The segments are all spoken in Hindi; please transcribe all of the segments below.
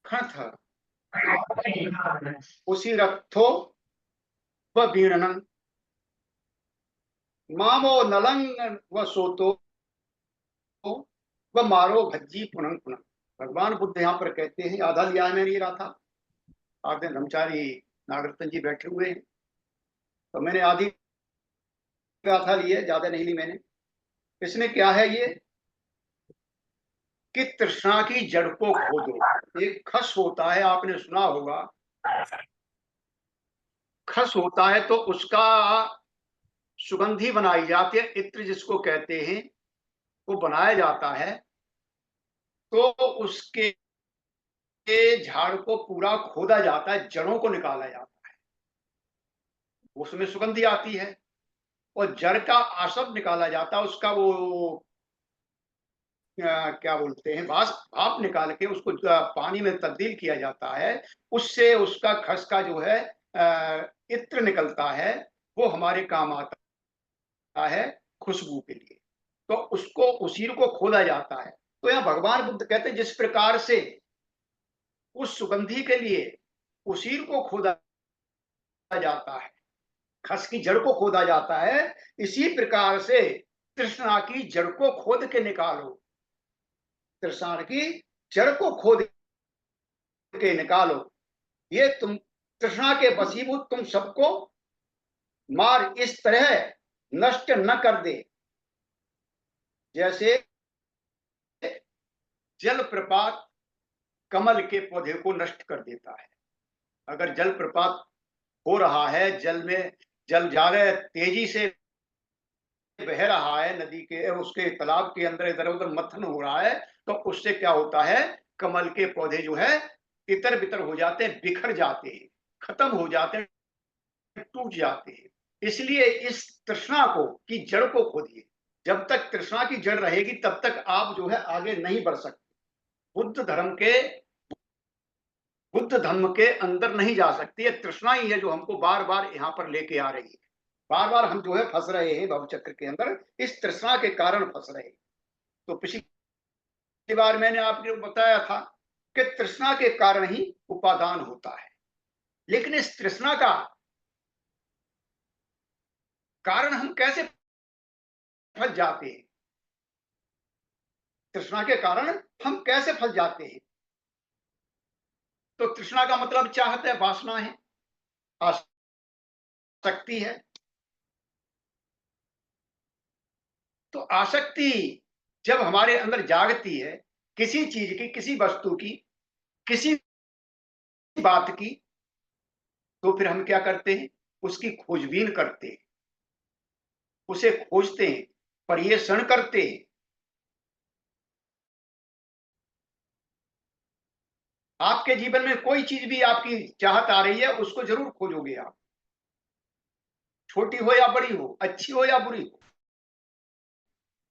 खथ उसी रक्थो व वीणनं मामो नलंग व सोतो व मारो भज्जी पुनः पुनः। भगवान बुद्ध यहाँ पर कहते हैं, आधा लिया मैंने ये रहा था, आधे ब्रह्मचारी नागरत्न जी बैठे हुए हैं, तो मैंने आधी गाथा ली है, ज्यादा नहीं ली मैंने। इसमें क्या है ये कि तृष्णा की जड़ को खोदो। एक खस होता है, आपने सुना होगा, खस होता है तो उसका सुगंधी बनाई जाती है, इत्र जिसको कहते हैं, वो बनाया जाता है। तो उसके झाड़ को पूरा खोदा जाता है, जड़ों को निकाला जाता है, उसमें सुगंधी आती है। और जड़ का आसब निकाला जाता है, उसका वो क्या बोलते हैं, भाप निकाल के उसको पानी में तब्दील किया जाता है, उससे उसका खस का जो है इत्र निकलता है, वो हमारे काम आता है खुशबू के लिए। तो उसको उसीर को खोदा जाता है। तो यहाँ भगवान बुद्ध कहते हैं जिस प्रकार से उस सुगंधी के लिए उसीर को खोदा जाता है, खस की जड़ को खोदा जाता है, इसी प्रकार से तृष्णा की जड़ को खोद के निकालो। तृष्णा की जड़ को खोद के निकालो। ये तुम तृष्णा के वशीभूत तुम सबको मार इस तरह नष्ट न कर दे, जैसे जल प्रपात कमल के पौधे को नष्ट कर देता है। अगर जल प्रपात हो रहा है, जल में जल ज्यादा तेजी से बह रहा है, नदी के उसके तालाब के अंदर इधर उधर मथन हो रहा है, तो उससे क्या होता है, कमल के पौधे जो है इतर बितर हो जाते हैं, बिखर जाते हैं, खत्म हो जाते हैं, टूट जाते हैं। इसलिए इस तृष्णा को की जड़ को खोदिए। जब तक तृष्णा की जड़ रहेगी तब तक आप जो है आगे नहीं बढ़ सकते, बुद्ध धर्म के अंदर नहीं जा सकती है। तृष्णा ही है जो हमको बार बार यहाँ पर लेके आ रही है। बार बार हम जो है फंस रहे हैं भवचक्र के अंदर, इस तृष्णा के कारण फंस रहे हैं। तो पिछली बार मैंने आपको बताया था कि तृष्णा के कारण ही उपादान होता है, लेकिन इस तृष्णा का कारण हम कैसे फंस जाते हैं, तृष्णा के कारण हम कैसे फंस जाते हैं। तो तृष्णा का मतलब चाहत है, वासना है, आसक्ति है। तो आसक्ति जब हमारे अंदर जागती है किसी चीज की, किसी वस्तु की, किसी बात की, तो फिर हम क्या करते हैं, उसकी खोजबीन करते हैं, उसे खोजते हैं, पर्यवेक्षण करते हैं। आपके जीवन में कोई चीज भी आपकी चाहत आ रही है, उसको जरूर खोजोगे आप, छोटी हो या बड़ी हो, अच्छी हो या बुरी हो,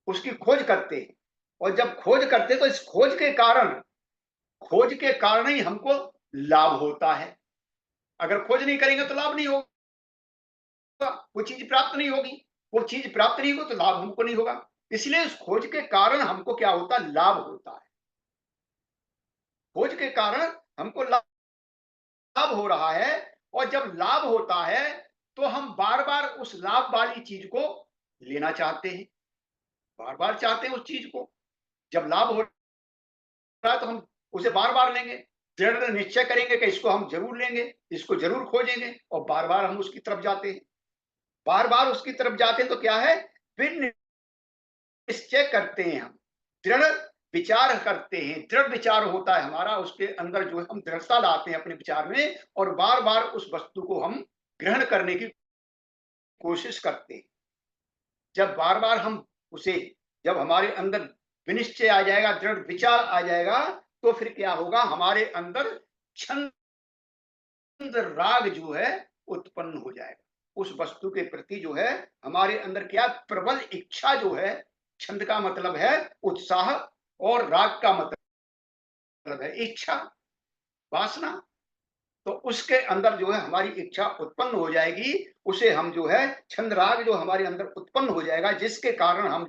उसकी खोज करते हैं। और जब खोज करते हैं तो इस खोज के कारण ही हमको लाभ होता है। अगर खोज नहीं करेंगे तो लाभ नहीं होगा, वो चीज प्राप्त नहीं होगी, वो चीज प्राप्त नहीं होगी तो लाभ हमको नहीं होगा। इसलिए उस खोज के कारण हमको क्या होता है, लाभ होता है। खोज के कारण हमको लाभ हो रहा है, और जब लाभ होता है तो हम बार बार उस लाभ वाली चीज को लेना चाहते हैं, बार बार चाहते हैं उस चीज को। जब लाभ हो रहा है तो हम उसे बार बार लेंगे, दृढ़ निश्चय करेंगे कि इसको हम जरूर लेंगे, इसको जरूर खोजेंगे, और बार बार हम उसकी तरफ जाते हैं। बार बार उसकी तरफ जाते हैं तो क्या है, फिर निश्चय करते हैं, हम दृढ़ विचार करते हैं, दृढ़ विचार होता है हमारा, उसके अंदर जो है हम दृढ़ता लाते हैं अपने विचार में, और बार बार उस वस्तु को हम ग्रहण करने की कोशिश करते हैं। जब बार बार हम उसे, जब हमारे अंदर विनिश्चय आ जाएगा, दृढ़ विचार आ जाएगा, तो फिर क्या होगा, हमारे अंदर छंद राग जो है उत्पन्न हो जाएगा। उस वस्तु के प्रति जो है हमारे अंदर क्या, प्रबल इच्छा जो है, छंद का मतलब है उत्साह, और राग का मतलब है इच्छा, वासना। तो उसके अंदर जो है हमारी इच्छा उत्पन्न हो जाएगी, उसे हम जो है छंद राग जो हमारे अंदर उत्पन्न हो जाएगा, जिसके कारण हम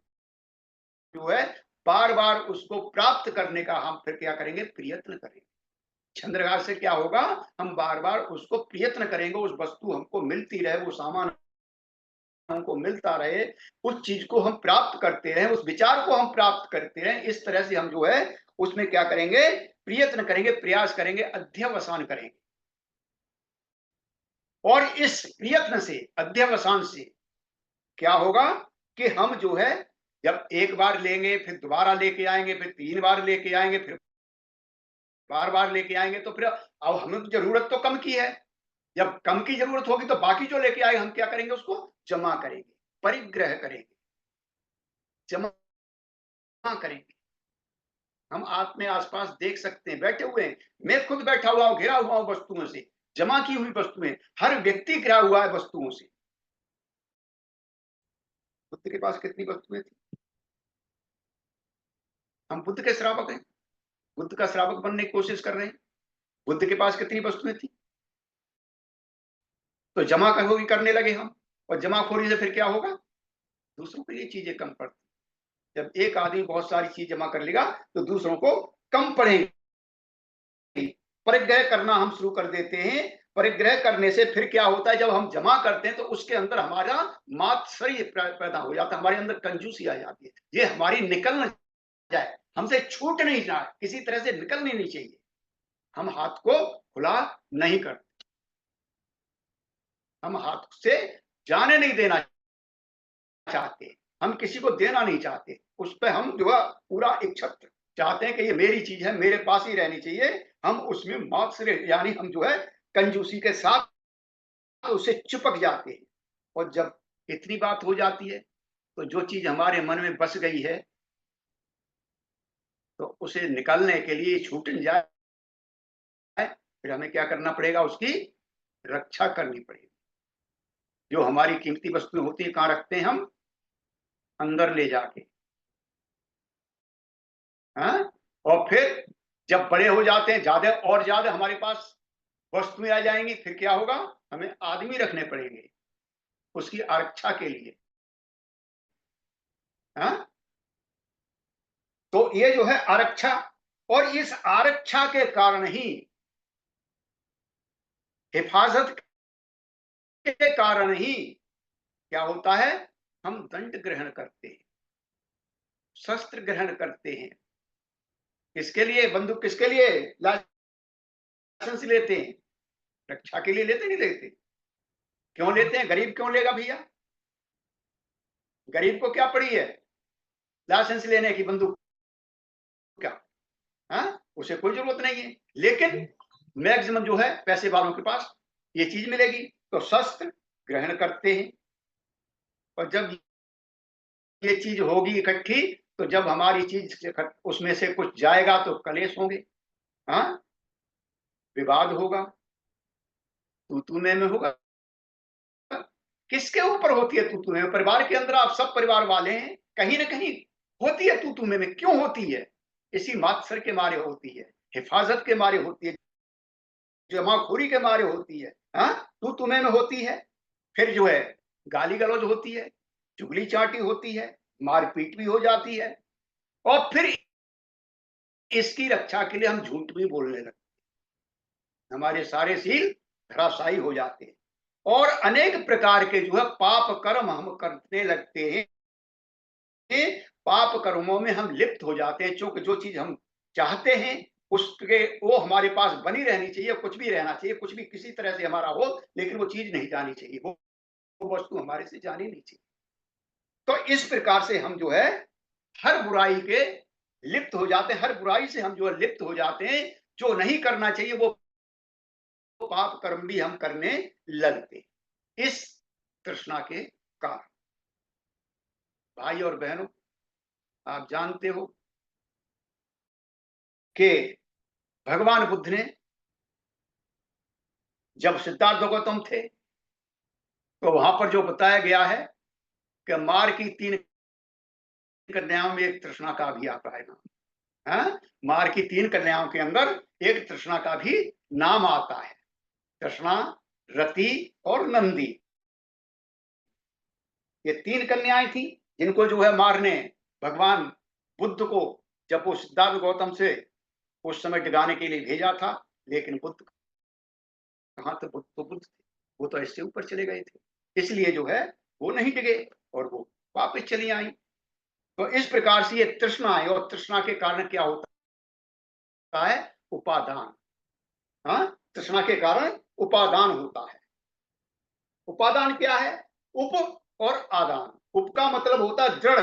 जो है बार बार उसको प्राप्त करने का हम फिर क्या करेंगे, प्रयत्न करेंगे। चंद्रघास से क्या होगा, हम बार बार उसको प्रयत्न करेंगे, उस वस्तु हमको मिलती रहे, वो सामान हमको मिलता रहे, उस चीज को हम प्राप्त करते रहें, उस विचार को हम प्राप्त करते रहें। इस तरह से हम जो है उसमें क्या करेंगे, प्रयत्न करेंगे, प्रयास करेंगे, अध्यवसान करेंगे। और इस प्रयत्न से, अध्यवसान से क्या होगा कि हम जो है जब एक बार लेंगे, फिर दोबारा लेके आएंगे, फिर 3 बार लेके आएंगे, फिर बार बार लेके आएंगे, तो फिर अब हमें तो जरूरत तो कम की है। जब कम की जरूरत होगी तो बाकी जो लेके आए हम क्या करेंगे, उसको जमा करेंगे, परिग्रह करेंगे, जमा करेंगे। हम अपने आसपास देख सकते हैं, बैठे हुए हैं, मैं खुद बैठा हुआ हूं, घिरा हुआ हूं वस्तुओं से, जमा की हुई वस्तुएं, हर व्यक्ति घिरा हुआ है वस्तुओं से। बुद्ध के पास कितनी वस्तुएं थी? हम बुद्ध के श्रावक हैं, बुद्ध का श्रावक बनने की कोशिश कर रहे हैं। बुद्ध के पास कितनी वस्तुएं थी? तो जमा करने लगे हम, और जमाखोरी से फिर क्या होगा, दूसरों के लिए चीजें कम पड़ती। जब एक आदमी बहुत सारी चीज जमा कर लेगा तो दूसरों को कम पड़ेगी। परिग्रह करना हम शुरू कर देते हैं। परिग्रह करने से फिर क्या होता है, जब हम जमा करते हैं तो उसके अंदर हमारा मात्सर्य पैदा हो जाता है, हमारे अंदर कंजूसी आ जाती है, ये हमारी निकल न जाए, हमसे छूट नहीं जाए, किसी तरह से निकलनी नहीं चाहिए। हम हाथ को खुला नहीं करते, हम हाथ से जाने नहीं देना चाहते, हम किसी को देना नहीं चाहते, उस पर हम जो है पूरा इच्छा चाहते हैं कि ये मेरी चीज है, मेरे पास ही रहनी चाहिए। हम उसमें मात्सर्य यानी हम जो है कंजूसी के साथ उससे चिपक जाते हैं। और जब इतनी बात हो जाती है तो जो चीज हमारे मन में बस गई है तो उसे निकालने के लिए छूट न जाए, फिर हमें क्या करना पड़ेगा, उसकी रक्षा करनी पड़ेगी। जो हमारी कीमती वस्तुएं होती है कहाँ रखते हैं हम, अंदर ले जाके, हाँ। और फिर जब बड़े हो जाते हैं, ज्यादा और ज्यादा हमारे पास वस्तुएं आ जाएंगी, फिर क्या होगा, हमें आदमी रखने पड़ेंगे उसकी आरक्षा के लिए, हाँ। तो ये जो है आरक्षा, और इस आरक्षा के कारण ही, हिफाजत के कारण ही क्या होता है, हम दंड ग्रहण करते हैं, शस्त्र ग्रहण करते हैं। किसके लिए बंदूक, किसके लिए लाइसेंस लेते हैं, रक्षा के लिए लेते नहीं लेते? क्यों लेते हैं? गरीब क्यों लेगा भैया? गरीब को क्या पड़ी है लाइसेंस लेने की, बंदूक क्या, हाँ, उसे कोई जरूरत नहीं है। लेकिन मैक्सिमम जो है पैसे वालों के पास ये चीज मिलेगी, तो शस्त्र ग्रहण करते हैं। और जब ये चीज होगी इकट्ठी, तो जब हमारी चीज उसमें से कुछ जाएगा तो कलेश होंगे, हाँ, विवाद होगा, तू तू मैं होगा। किसके ऊपर होती है तू तू मैं? परिवार के अंदर आप सब परिवार वाले हैं, कहीं ना कहीं होती है तू तू मैं। क्यों होती है? इसी मात्सर के मारे होती है, हिफाजत के मारे होती है, जमाखोरी के मारे होती है, हाँ, तू तू मैं होती है। फिर जो है गाली गलौज होती है, चुगली चाटी होती है, मारपीट भी हो जाती है। और फिर इसकी रक्षा के लिए हम झूठ भी बोलने लगते, हमारे सारे सील धराशायी हो जाते हैं, और अनेक प्रकार के जो है पाप कर्म हम करने लगते हैं। पाप कर्मों में हम लिप्त हो जाते हैं, क्योंकि जो चीज हम चाहते हैं उसके, वो हमारे पास बनी रहनी चाहिए, कुछ भी रहना चाहिए, कुछ भी किसी तरह से हमारा हो, लेकिन वो चीज नहीं जानी चाहिए, वो वस्तु हमारे से जानी नहीं चाहिए। तो इस प्रकार से हम जो है हर बुराई के लिप्त हो जाते हैं, हर बुराई से हम जो है लिप्त हो जाते हैं। जो नहीं करना चाहिए वो पाप कर्म भी हम करने लगते, इस तृष्णा के कारण। भाई और बहनों, आप जानते हो कि भगवान बुद्ध ने जब सिद्धार्थ गौतम थे तो वहां पर जो बताया गया है कि मार की 3 कन्याओं में एक तृष्णा का भी आता है नाम, हाँ? मार की 3 कन्याओं के अंदर एक तृष्णा का भी नाम आता है, तृष्णा, रति और नंदी। ये 3 कन्याएं थी जिनको जो है मारने भगवान बुद्ध को, जब वो सिद्धार्थ गौतम से उस समय डिगाने के लिए भेजा था, लेकिन बुद्ध कहाँ थे? बुद्ध तो बुद्ध थे, वो तो ऐसे ऊपर चले गए थे, इसलिए जो है वो नहीं डिगे और वो वापस चली आई। तो इस प्रकार से ये तृष्णा है, और तृष्णा के कारण क्या होता है? उपादान। हाँ, तृष्णा के कारण उपादान होता है। उपादान क्या है? उप और आदान। उप का मतलब होता है दृढ़,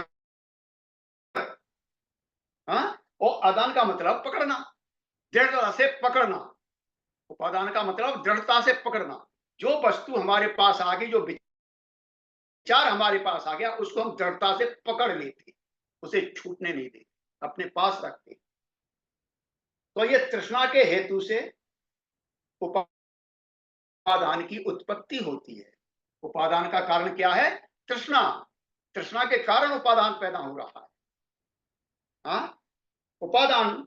हाँ, और आदान का मतलब पकड़ना, दृढ़ता से पकड़ना। उपादान का मतलब दृढ़ता से पकड़ना। जो वस्तु हमारे पास आ गई, जो विचार हमारे पास आ गया, उसको हम दृढ़ता से पकड़ लेते, उसे छूटने नहीं देते, अपने पास रखते। तो ये तृष्णा के हेतु से उपादान की उत्पत्ति होती है। उपादान का कारण क्या है? तृष्णा। तृष्णा के कारण उपादान पैदा हो रहा है। हाँ, उपादान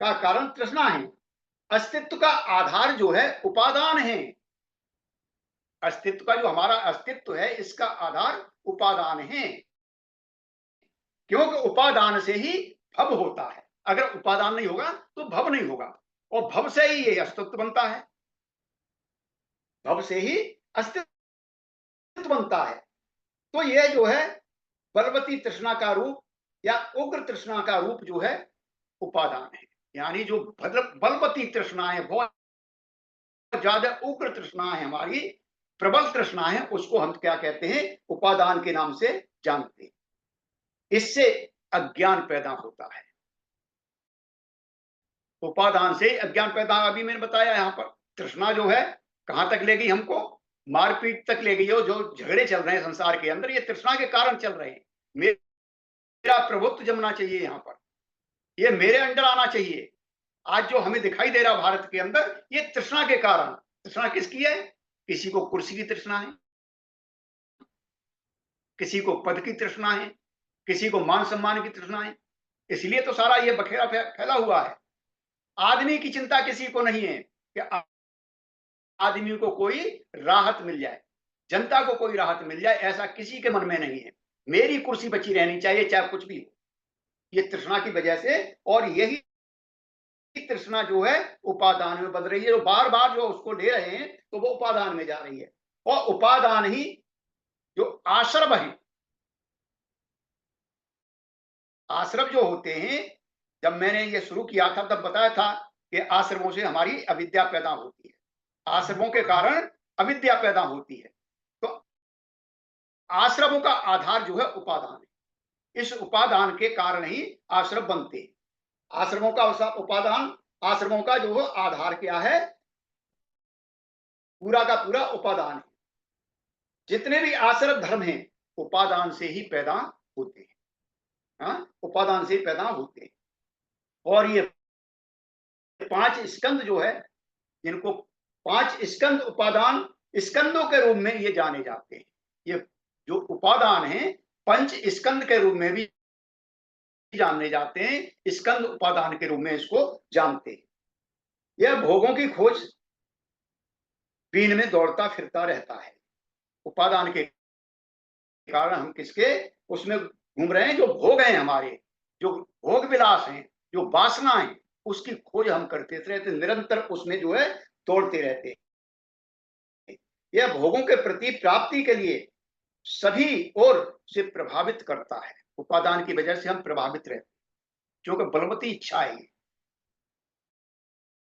का कारण तृष्णा है। अस्तित्व का आधार जो है उपादान है। अस्तित्व का जो हमारा अस्तित्व है, इसका आधार उपादान है, क्योंकि उपादान से ही भव होता है। अगर उपादान नहीं होगा तो भव नहीं होगा, और भव से ही ये अस्तित्व बनता है। भव से ही अस्तित्व बनता है। तो ये जो है बलवती तृष्णा का रूप या उग्र तृष्णा का रूप जो है उपादान है। यानी जो बलवती तृष्णा है, बहुत ज्यादा उग्र तृष्णा है, हमारी प्रबल तृष्णा है, उसको हम क्या कहते हैं? उपादान के नाम से जानते हैं। इससे अज्ञान पैदा होता है। उपादान से अज्ञान पैदा, अभी मैंने बताया यहां पर तृष्णा जो है कहां तक ले गई हमको? मारपीट तक ले गई हो। जो झगड़े चल रहे हैं संसार के अंदर, ये तृष्णा के कारण चल रहे हैं। मेरा प्रभुत्व जमना चाहिए, यहां पर ये मेरे अंडर आना चाहिए। आज जो हमें दिखाई दे रहा भारत के अंदर, ये तृष्णा के कारण। तृष्णा किसकी है? किसी को कुर्सी की तृष्णा है, किसी को पद की तृष्णा है, किसी को मान सम्मान की तृष्णा है। इसलिए तो सारा ये बखेड़ा फैला हुआ है। आदमी की चिंता किसी को नहीं है कि आदमी को कोई राहत मिल जाए, जनता को कोई राहत मिल जाए, ऐसा किसी के मन में नहीं है। मेरी कुर्सी बची रहनी चाहिए, चाहे कुछ भी हो। ये तृष्णा की वजह से, और यही तृष्णा जो है उपादान में बदल रही है। जो बार बार जो उसको ले रहे हैं, तो वो उपादान में जा रही है। और उपादान ही जो आश्रम है, आश्रम जो होते हैं, जब मैंने ये शुरू किया था तब बताया था कि आश्रमों से हमारी अविद्या पैदा होती है, आश्रमों के कारण अविद्या पैदा होती है। तो आश्रमों का आधार जो है उपादान है। इस उपादान के कारण ही आश्रम बनते हैं। आश्रमों का उपादान, आश्रमों का जो आधार क्या है? पूरा का पूरा उपादान है। जितने भी आश्रम धर्म हैं, उपादान से ही पैदा होते हैं। हाँ, उपादान से ही पैदा होते हैं। और ये 5 स्कंद जो है, जिनको 5 स्कंद उपादान स्कंदों के रूप में ये जाने जाते हैं। ये जो उपादान है, पंच स्कंद के रूप में भी जाने जाते हैं। स्कंद उपादान के रूप में इसको जानते हैं। यह भोगों की खोज बीन में दौड़ता फिरता रहता है। उपादान के कारण हम किसके उसमें घूम रहे हैं? जो भोग हैं हमारे, जो भोग विलास हैं, जो वासना है, उसकी खोज हम करते रहते, निरंतर उसमें जो है दौड़ते रहते हैं। यह भोगों के प्रति प्राप्ति के लिए सभी ओर से प्रभावित करता है। उपादान की वजह से हम प्रभावित रहते हैं, क्योंकि बलवती इच्छा है।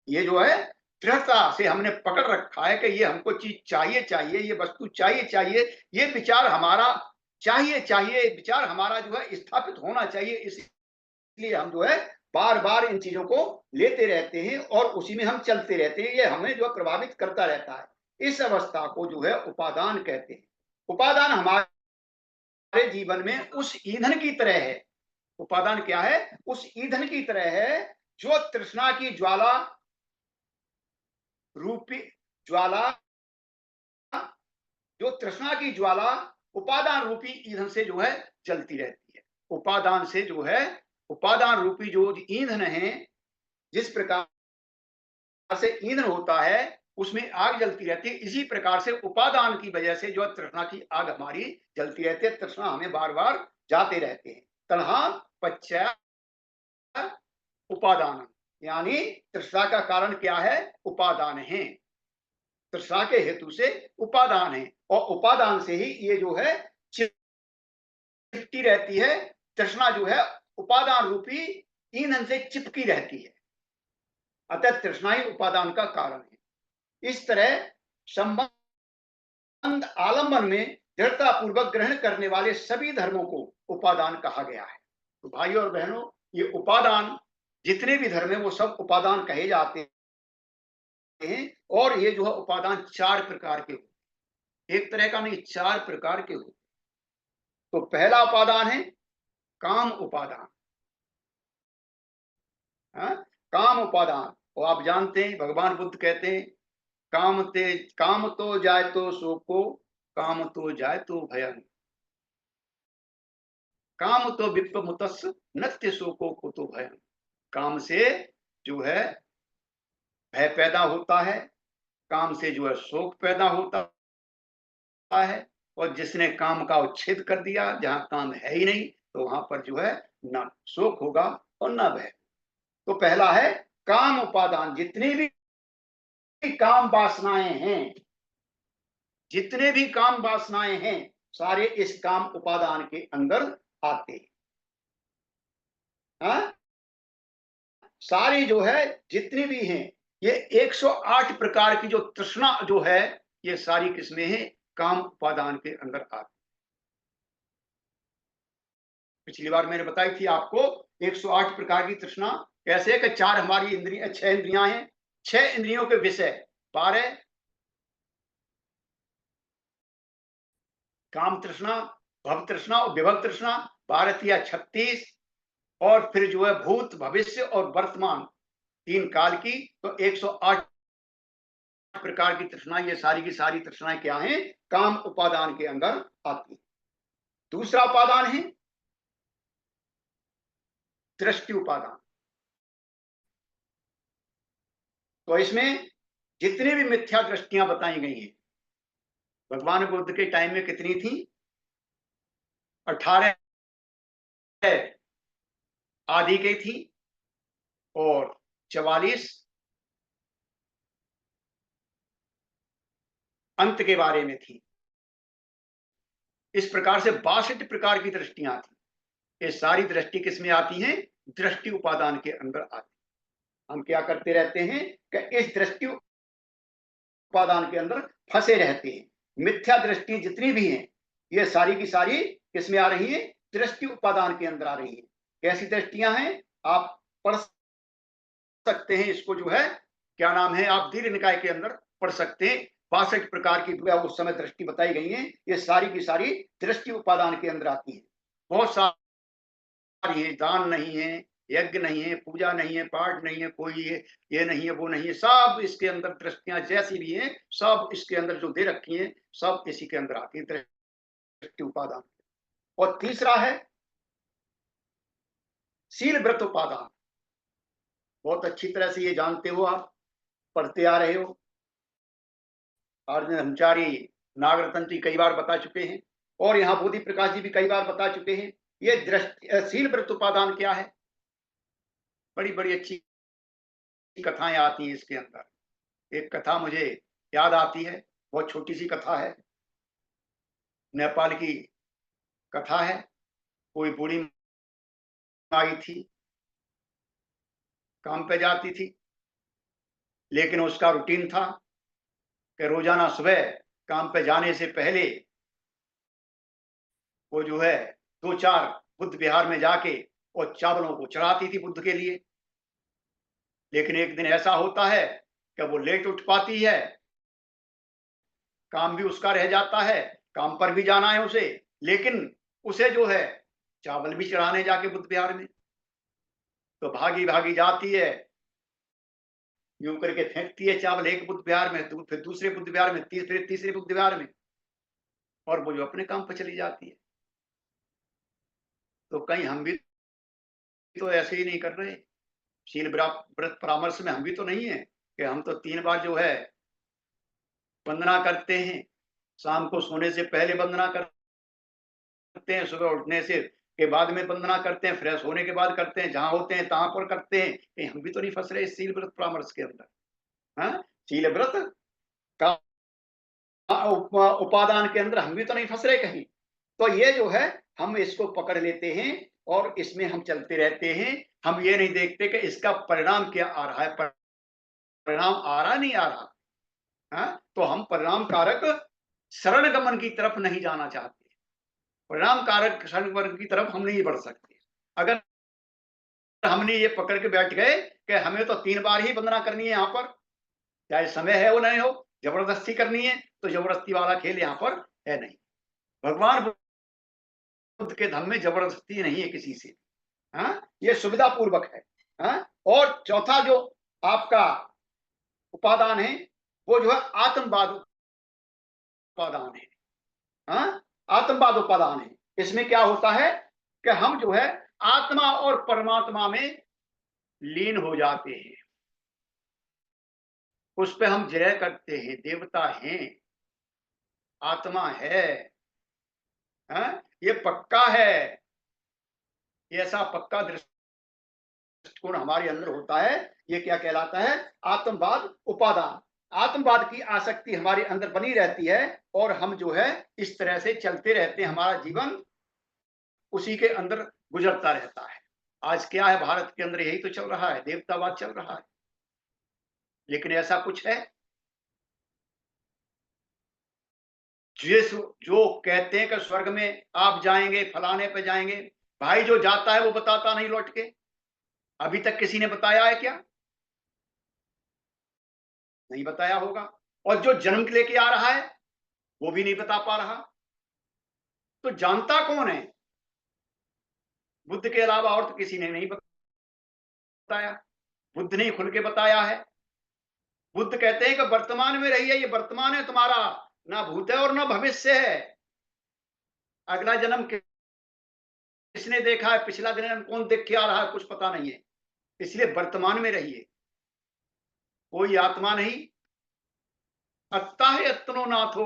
ये जो है दृढ़ता से हमने पकड़ रखा है कि ये हमको चीज चाहिए चाहिए, ये वस्तु चाहिए चाहिए, ये विचार हमारा चाहिए चाहिए, विचार हमारा जो है स्थापित होना चाहिए। इसलिए हम जो है बार बार इन चीजों को लेते रहते हैं और उसी में हम चलते रहते हैं। ये हमें जो प्रभावित करता रहता है। इस अवस्था को जो है उपादान कहते हैं। उपादान हमारे जीवन में उस ईंधन की तरह है। उपादान क्या है? उस ईंधन की तरह है जो तृष्णा की ज्वाला रूपी ज्वाला, जो तृष्णा की ज्वाला उपादान रूपी ईंधन से जो है जलती रहती है। उपादान से जो है, उपादान रूपी जो ईंधन है, जिस प्रकार से ईंधन होता है उसमें आग जलती रहती है, इसी प्रकार से उपादान की वजह से जो तृष्णा की आग हमारी जलती रहती है। तृष्णा हमें बार बार जाते रहते हैं। तन्हा पश्चात उपादान, यानी तृष्णा का कारण क्या है? उपादान है। तृष्णा के हेतु से उपादान है, और उपादान से ही ये जो है चिपकी रहती है। तृष्णा जो है उपादान रूपी ईंधन से चिपकी रहती है, अतः तृष्णा ही उपादान का कारण है। इस तरह संबंध आलंबन में दृढ़ता पूर्वक ग्रहण करने वाले सभी धर्मों को उपादान कहा गया है। तो भाइयों और बहनों, ये उपादान जितने भी धर्म है वो सब उपादान कहे जाते हैं। और ये जो है उपादान 4 प्रकार के होते हैं, एक तरह का नहीं, 4 प्रकार के होते हैं। तो पहला उपादान है काम उपादान। काम उपादान, और आप जानते हैं भगवान बुद्ध कहते हैं, काम तो जाए तो सो को, काम तो जाए तो भयं, काम तो विप्पमुतस् नत्य शोको कुतो भयं। काम से जो है भय पैदा होता है, काम से जो है शोक पैदा होता है, और जिसने काम का उच्छेद कर दिया, जहां काम है ही नहीं, तो वहां पर जो है न शोक होगा और न भय। तो पहला है काम उपादान। जितने भी काम वासनाएं हैं, जितने भी काम वासनाएं हैं, सारे इस काम उपादान के अंदर आते हैं। हाँ? सारी जो है जितनी भी हैं, ये 108 प्रकार की जो तृष्णा जो है, ये सारी किस्में हैं काम उपादान के अंदर आती। पिछली बार मैंने बताई थी आपको 108 प्रकार की तृष्णा कैसे, कि 4 हमारी इंद्रियां, 6 इंद्रियां हैं, 6 इंद्रियों के विषय 12, काम तृष्णा, भव तृष्णा और विभव तृष्णा 12 या 36, और फिर जो है भूत, भविष्य और वर्तमान 3 काल की। तो 108 प्रकार की तृष्णा, ये सारी की सारी तृष्णाएं क्या हैं? काम उपादान के अंदर आती है। दूसरा उपादान है दृष्टि उपादान। तो इसमें जितनी भी मिथ्या दृष्टियां बताई गई हैं, भगवान बुद्ध के टाइम में कितनी थी? 18 आदि की थी, और 44 अंत के बारे में थी। इस प्रकार से 62 प्रकार की दृष्टियां थी। ये सारी दृष्टि किसमें आती हैं? दृष्टि उपादान के अंदर आती। हम क्या करते रहते हैं कि इस दृष्टि उपादान के अंदर फंसे रहते हैं। मिथ्या दृष्टि जितनी भी हैं, ये सारी की सारी किसमें आ रही है? दृष्टि उपादान के अंदर आ रही है। कैसी दृष्टियां हैं? आप पढ़ सकते हैं इसको, जो है क्या नाम है, आप दीर्घ निकाय के अंदर पढ़ सकते हैं। 62 प्रकार की उस समय दृष्टि बताई गई है। ये सारी की सारी दृष्टि उपादान के अंदर आती है। बहुत सारी है, दान नहीं है, यज्ञ नहीं है, पूजा नहीं है, पाठ नहीं है, कोई ये नहीं है, वो नहीं है, सब इसके अंदर दृष्टियां जैसी भी हैं, सब इसके अंदर जो दे रखी हैं, सब इसी के अंदर आती है, दृष्टि उपादान। और तीसरा है शील व्रत उपादान। बहुत अच्छी तरह से ये जानते हो, आप पढ़ते आ रहे हो। आर्य ब्रह्मचारी, नागरत्न जी कई बार बता चुके हैं, और यहाँ बोधि प्रकाश जी भी कई बार बता चुके हैं। ये दृष्टि शील व्रत उपादान क्या है? बड़ी बड़ी अच्छी कथाएं आती हैं इसके अंदर। एक कथा मुझे याद आती है, बहुत छोटी सी कथा है, नेपाल की कथा है। कोई बूढ़ी आई थी, काम पे जाती थी, लेकिन उसका रूटीन था कि रोजाना सुबह काम पे जाने से पहले वो जो है 2-4 बुद्ध विहार में जाके और चावलों को चढ़ाती थी बुद्ध के लिए। लेकिन एक दिन ऐसा होता है कि वो लेट उठ पाती है, काम भी उसका रह जाता है, काम पर भी जाना है उसे, लेकिन उसे जो है चावल भी चढ़ाने जाके बुद्ध विहार में। तो भागी भागी जाती है, यूं करके फेंकती है चावल एक बुद्ध विहार में, फिर दूसरे बुद्ध विहार में, फिर तीसरे बुद्ध विहार में, और वो जो अपने काम पर चली जाती है। तो कहीं हम भी तो ऐसे ही नहीं कर रहे? शील व्रत परामर्श में हम भी तो नहीं है कि हम तो 3 बार जो है वंदना करते हैं, शाम को सोने से पहले वंदना करते हैं, सुबह उठने से के बाद में वंदना करते हैं, फ्रेश होने के बाद करते हैं, जहां होते हैं तहां पर करते हैं। कहीं हम भी तो नहीं फंस रहे इस शील व्रत परामर्श के अंदर? हाँ, शील व्रत का उपादान के अंदर हम भी तो नहीं फंस रहे कहीं? तो ये जो है, हम इसको पकड़ लेते हैं और इसमें हम चलते रहते हैं। हम ये नहीं देखते कि इसका परिणाम क्या आ रहा है, परिणाम आ रहा नहीं आ रहा। हाँ, तो हम परिणाम कारक शरण गमन की तरफ नहीं जाना चाहते। परिणाम कारक शरण गमन की तरफ हम नहीं बढ़ सकते। अगर हमने ये पकड़ के बैठ गए कि हमें तो 3 बार ही वंदना करनी है यहाँ पर, चाहे समय है वो नहीं हो, जबरदस्ती करनी है, तो जबरदस्ती वाला खेल यहाँ पर है नहीं। भगवान बुद्ध के धर्म में जबरदस्ती नहीं है किसी से। हाँ, ये सुविधा पूर्वक है। हाँ, और चौथा जो आपका उपादान है, वो जो है आत्मवाद उपादान है। हाँ, आत्मवाद उपादान है। इसमें क्या होता है कि हम जो है आत्मा और परमात्मा में लीन हो जाते हैं, उस पे हम जय करते हैं, देवता हैं, आत्मा है। हाँ, ये पक्का है। ये ऐसा पक्का दृष्टिकोण हमारे अंदर होता है। ये क्या कहलाता है? आत्मवाद उपादान। आत्मवाद की आसक्ति हमारे अंदर बनी रहती है और हम जो है इस तरह से चलते रहते हैं, हमारा जीवन उसी के अंदर गुजरता रहता है। आज क्या है भारत के अंदर? यही तो चल रहा है, देवतावाद चल रहा है। लेकिन ऐसा कुछ है जिस जो कहते हैं कि स्वर्ग में आप जाएंगे, फलाने पे जाएंगे, भाई जो जाता है वो बताता नहीं लौट के। अभी तक किसी ने बताया है क्या? नहीं बताया होगा। और जो जन्म लेके आ रहा है वो भी नहीं बता पा रहा। तो जानता कौन है? बुद्ध के अलावा और तो किसी ने नहीं बताया। बुद्ध ने खुल के बताया है। बुद्ध कहते हैं कि वर्तमान में रहिए, ये वर्तमान है तुम्हारा, ना भूत है और ना भविष्य है। अगला जन्म किसने देखा है, पिछला जन्म कौन देख के आ रहा है, कुछ पता नहीं है। इसलिए वर्तमान में रहिए। कोई आत्मा नहीं, अत्ता है अत्नो नाथो।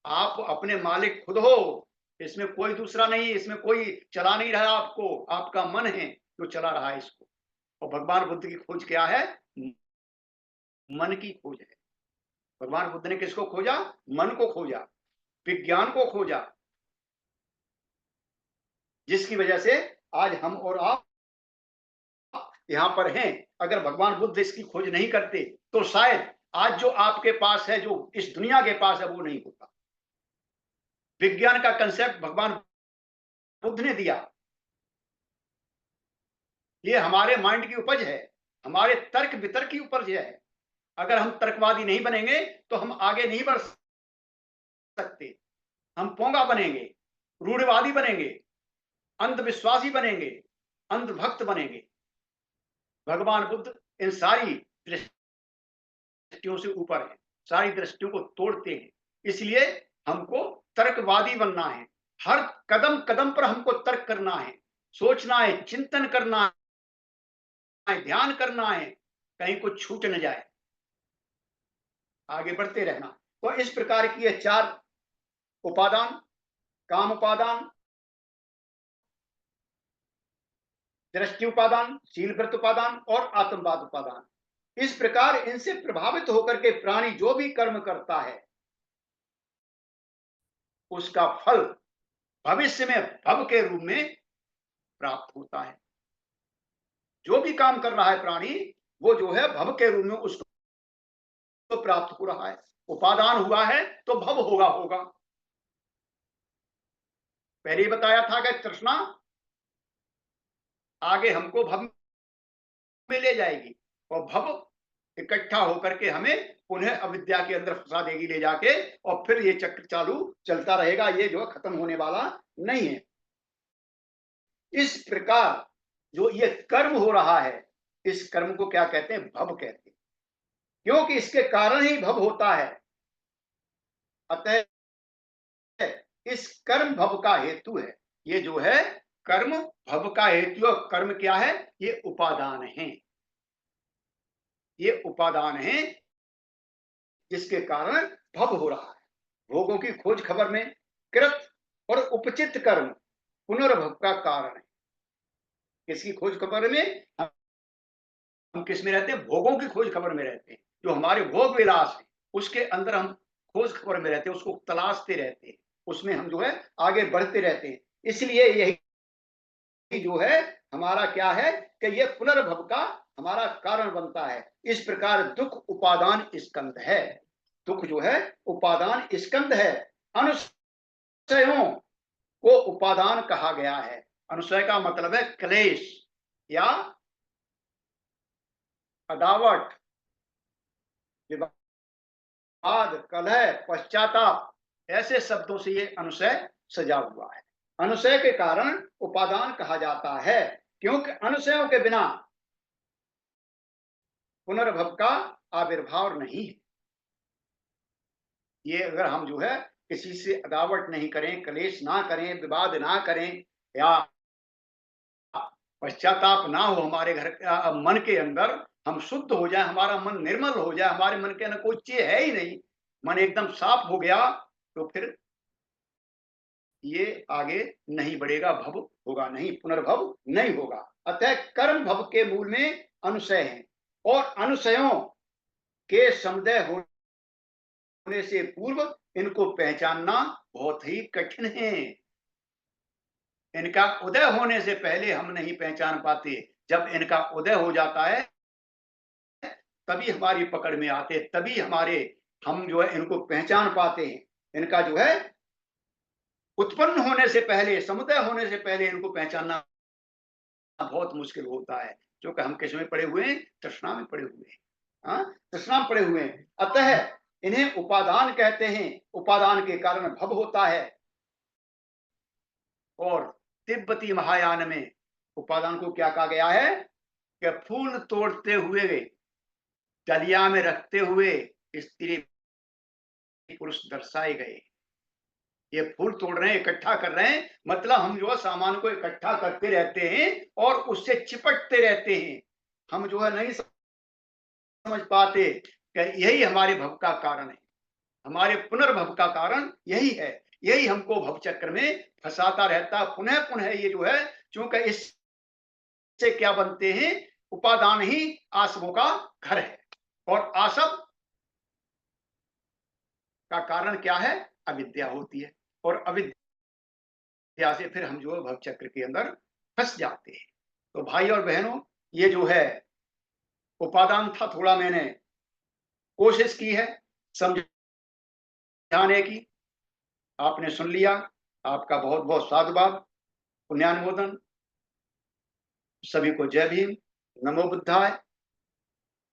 आप अपने मालिक खुद हो, इसमें कोई दूसरा नहीं, इसमें कोई चला नहीं रहा आपको, आपका मन है जो चला रहा है इसको। और भगवान बुद्ध की खोज क्या है? मन की खोज है। भगवान बुद्ध ने किसको खोजा? मन को खोजा, विज्ञान को खोजा, जिसकी वजह से आज हम और आप यहां पर हैं। अगर भगवान बुद्ध इसकी खोज नहीं करते तो शायद आज जो आपके पास है, जो इस दुनिया के पास है, वो नहीं होता। विज्ञान का कंसेप्ट भगवान बुद्ध ने दिया। ये हमारे माइंड की उपज है, हमारे तर्क वितर्क की उपज है। अगर हम तर्कवादी नहीं बनेंगे तो हम आगे नहीं बढ़ सकते। हम पोंगा बनेंगे, रूढ़िवादी बनेंगे, अंधविश्वासी बनेंगे, अंधभक्त बनेंगे। भगवान बुद्ध इन सारी दृष्टियों से ऊपर है, सारी दृष्टियों को तोड़ते हैं। इसलिए हमको तर्कवादी बनना है। हर कदम कदम पर हमको तर्क करना है, सोचना है, चिंतन करना है, ध्यान करना है, कहीं कुछ छूट न जाए, आगे बढ़ते रहना। तो इस प्रकार की ये 4 उपादान, काम उपादान, दृष्टि उपादान, शील व्रत उपादान और आत्मवाद उपादान, इस प्रकार इनसे प्रभावित होकर के प्राणी जो भी कर्म करता है उसका फल भविष्य में भव के रूप में प्राप्त होता है। जो भी काम कर रहा है प्राणी, वो जो है भव के रूप में उसको प्राप्त हो रहा है। उपादान हुआ है तो भव होगा। पहले ही बताया था कि तृष्णा आगे हमको भव में ले जाएगी और भव इकट्ठा होकर के हमें पुनः अविद्या के अंदर फंसा देगी ले जाके, और फिर ये चक्र चालू चलता रहेगा। ये जो खत्म होने वाला नहीं है। इस प्रकार जो ये कर्म हो रहा है, इस कर्म को क्या कहते हैं? भव कहते हैं, क्योंकि इसके कारण ही भव होता है। अतः इस कर्म भव का हेतु है। ये जो है कर्म भव का हेतु, और कर्म क्या है? ये उपादान है। ये उपादान है जिसके कारण भव हो रहा है। भोगों की खोज खबर में कृत और उपचित कर्म, पुनर्भव का कारण है। किसकी खोज खबर में? हम किस में रहते हैं? भोगों की खोज खबर में रहते हैं। जो हमारे भोग विलास है उसके अंदर हम खोज खबर में रहते हैं, उसको तलाशते रहते हैं, उसमें हम जो है आगे बढ़ते रहते हैं। इसलिए यही जो है हमारा क्या है कि ये पुनर्भव का हमारा कारण बनता है। इस प्रकार दुख उपादान स्कंध है। दुख जो है उपादान स्कंध है। अनुसयों को उपादान कहा गया है। अनुसय का मतलब है क्लेश या अदावट, विवाद, कलह, पश्चाताप, ऐसे शब्दों से ये अनुशय सजा हुआ है। अनुशय के कारण उपादान कहा जाता है, क्योंकि अनुशयों के बिना पुनर्भव का आविर्भाव नहीं है। ये अगर हम जो है किसी से अदावट नहीं करें, क्लेश ना करें, विवाद ना करें या पश्चाताप ना हो हमारे घर मन के अंदर, हम शुद्ध हो जाए, हमारा मन निर्मल हो जाए, हमारे मन के अंदर कोई चीज है ही नहीं, मन एकदम साफ हो गया, तो फिर ये आगे नहीं बढ़ेगा, भव होगा नहीं, पुनर्भव नहीं होगा। अतः कर्म भव के मूल में अनुशय है और अनुशयों के समुदय होने से पूर्व इनको पहचानना बहुत ही कठिन है। इनका उदय होने से पहले हम नहीं पहचान पाते, जब इनका उदय हो जाता है तभी हमारी पकड़ में आते, तभी हम जो है इनको पहचान पाते हैं। इनका जो है उत्पन्न होने से पहले, समुदय होने से पहले इनको पहचानना बहुत मुश्किल होता है, क्योंकि हम किस में पड़े हुए हैं? तृष्णा में पड़े हुए हैं। हाँ, तृष्णा में पड़े हुए हैं। अतः इन्हें उपादान कहते हैं। उपादान के कारण भव होता है। और तिब्बती महायान में उपादान को क्या कहा गया है कि फूल तोड़ते हुए, डलिया में रखते हुए स्त्री पुरुष दर्शाए गए। ये फूल तोड़ रहे हैं, इकट्ठा कर रहे हैं, मतलब हम जो है सामान को इकट्ठा करते रहते हैं और उससे चिपटते रहते हैं। हम जो है नहीं समझ पाते कि यही हमारे भव का कारण है, हमारे पुनर्भव का कारण यही है। यही हमको भव चक्र में फंसाता रहता पुनः पुनः। ये जो है चूंकि इससे क्या बनते हैं? उपादान ही आसवों का घर है, और आसव का कारण क्या है? अविद्या होती है, और अविद्या से फिर हम जो है भव चक्र के अंदर फंस जाते हैं। तो भाई और बहनों, ये जो है उपादान था, थोड़ा मैंने कोशिश की है समझाने की। आपने सुन लिया, आपका बहुत बहुत साधुवाद, पुण्यानुमोदन। सभी को जय भीम, नमो बुद्धाय।